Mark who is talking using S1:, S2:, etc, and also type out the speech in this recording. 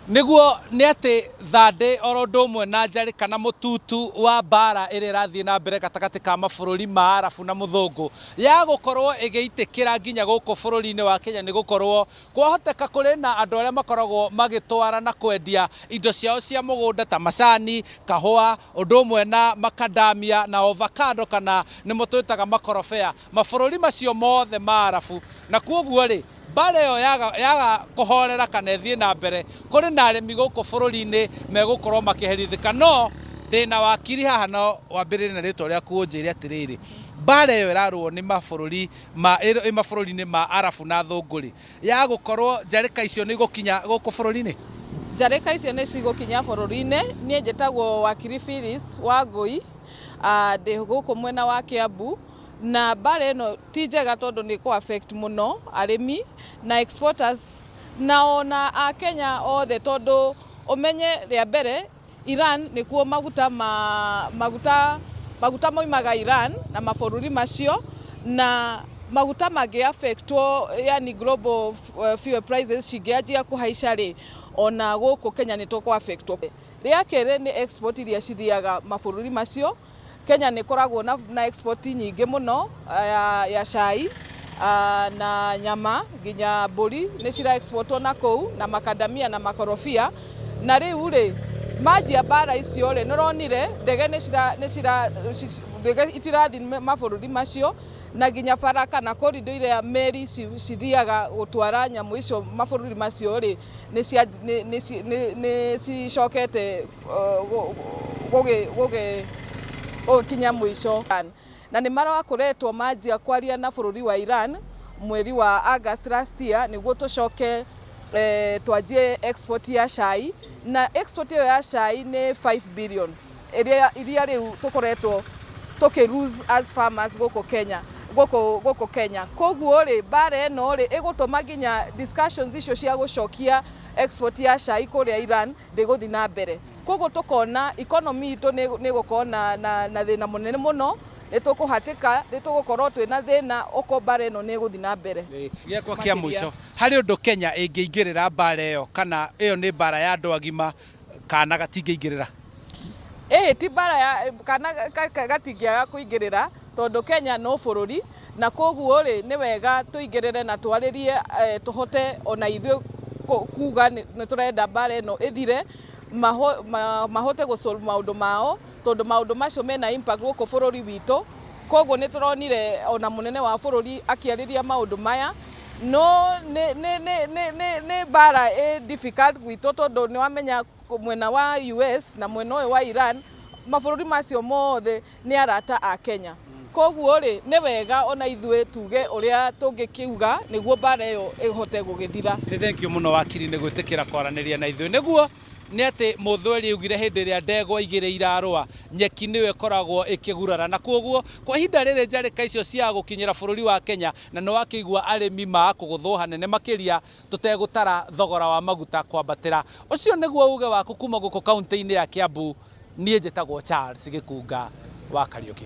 S1: Niguo ni ati thande oro ndomwe na njari kana mututu wa bara iri rathie na mbere gatagati ka mabururi ma Arabu na muthungu ya gukorwo igiitikira nginya guku bururi-ini wa Kenya ni gukorwo kwahoteka kuri na andu aria makoragwo magitwara na kwendia indo ciao cia mugunda ta macani, kahua, ndomwe na macadamia na avocado kana nimo twitaga makorobea mabururi macio mothe ma Arabu na kwoguo ri bara yo yaga kuhorera kana ithie na mbere kuri na arimi guku bururi-ini megukorwo makiherithika no ndina wakiri haha no wambirire na ritwa ria kunjire atiriri bara yo irarwo ni mabururi-ini ma Arabu na thunguri ya gukorwo njarika icio ni gukinya guku bururi-ini
S2: njarika icio ni cigukinya bururi-ini nie njitagwo wakiri Phyllis Wangui ndi guku mwena wa Kiambu na bara ino ti njega tondu ni ku affect muno arimi na exporters na ona a Kenya othe tondu umenye ria mbere Iran nikuo maguta moimaga Iran na mabururi macio na maguta magi affectwo yani global fuel prices cigianjia kuhaica ri ona guku Kenya ni tuku affectwo ria kere ni export iria cithiaga mabururi macio Kenya ni koragwo na export nyingi muno ya cai na nyama nginya mburi ni cira exportwo na kou na macadamia na makorobia na riu ri majia bara icio ri nironire ndege ndege itirathi mabururi macio na nginya baraka na corridor iria meri cithiaga gutwara nyamu icio mabururi macio ri ni cicokete kinya mwisho na ni mara wakoretwo majia kwaria na bururi wa Iran mweri wa August last year niguo tucoke twanjie export ya cai na export ya cai ni 5 billion iria riu tukoretwo lose as farmers guku Kenya koguo ri bara eno ri igutuma nginya discussions icio cia gucokia export ya cai kuria Iran ndiguthi na mbere koguo tukona economy itu ni gukona na thina munene muno nitukuhatika nitugukorwo twina thina uko bara eno ni guthi na mbere
S1: giakwa kia mwisho hari undu Kenya ingiingirira bara iyo kana iyo ni bara ya andu agima kana gatingiingirira
S2: ti bara ya kana gatingiaga kuingirira tondu Kenya no bururi na koguo ri ni wega tuingirire na twaririe tuhote ona ithuĩ kuga ni turenda bara eno ithire mahote gusolve maundu mao tondu maundu macio mena impact guku bururi witu koguo ni turonire ona munene wa bururi akiariria maundu maya no ne bara difficult gwitu tondu ni wamenya mwena wa US na mwena wa Iran mabururi macio mothe ni arata a Kenya koguo ri ni wega ona ithuĩ tuge uria tungikiuga niguo bara iyo ihote gugithira.
S1: Thank you muno wakiri ni gwitikira kwaraniria na ithuĩ niguo ni ati muthweri ugire hindi ria ndegwa igire irarwa nyeki niwe koragwo ikigurara na kwoguo kwa hinda riri njarika icio cia gukinyira bururi wa Kenya na no wakigwa arimi ma kuguthwo hanene makiria tutegutara thogora wa maguta kwambatira ucio niguo uge waku kuma guku kaunti-ini ya Kiambu nie njitagwo Charles Gikunga wa Kariuki.